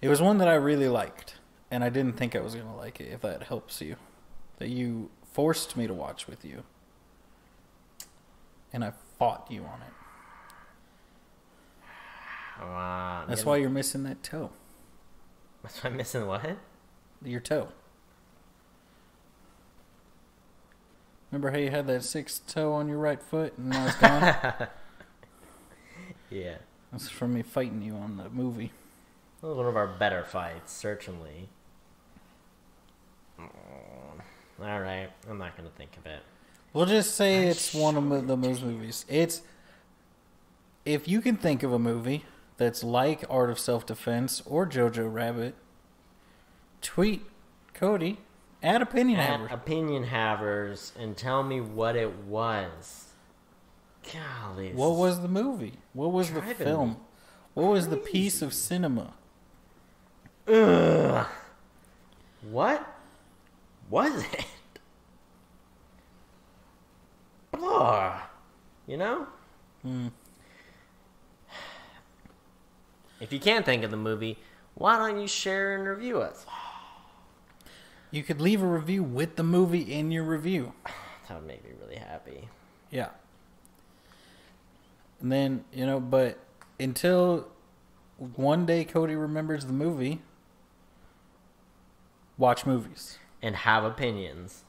It was one that I really liked, and I didn't think I was going to like it, if that helps you. That you forced me to watch with you. And I fought you on it. Wow. That's why you're missing that toe. That's why I'm missing what? Your toe. Remember how you had that sixth toe on your right foot and now it's gone? Yeah. That's from me fighting you on the movie. That was one of our better fights, certainly. All right, I'm not gonna think of it. We'll just say it's one of those movies. It's if you can think of a movie that's like Art of Self-Defense or Jojo Rabbit, tweet Cody at Opinion Haver. At Opinion Havers and tell me what it was. Golly. What was the movie? What was the film? What was the piece of cinema? Ugh. What was it? Ugh. You know? If you can't think of the movie, why don't you share and review us? You could leave a review with the movie in your review. That would make me really happy. Yeah. And then, but until one day Cody remembers the movie, watch movies. And have opinions.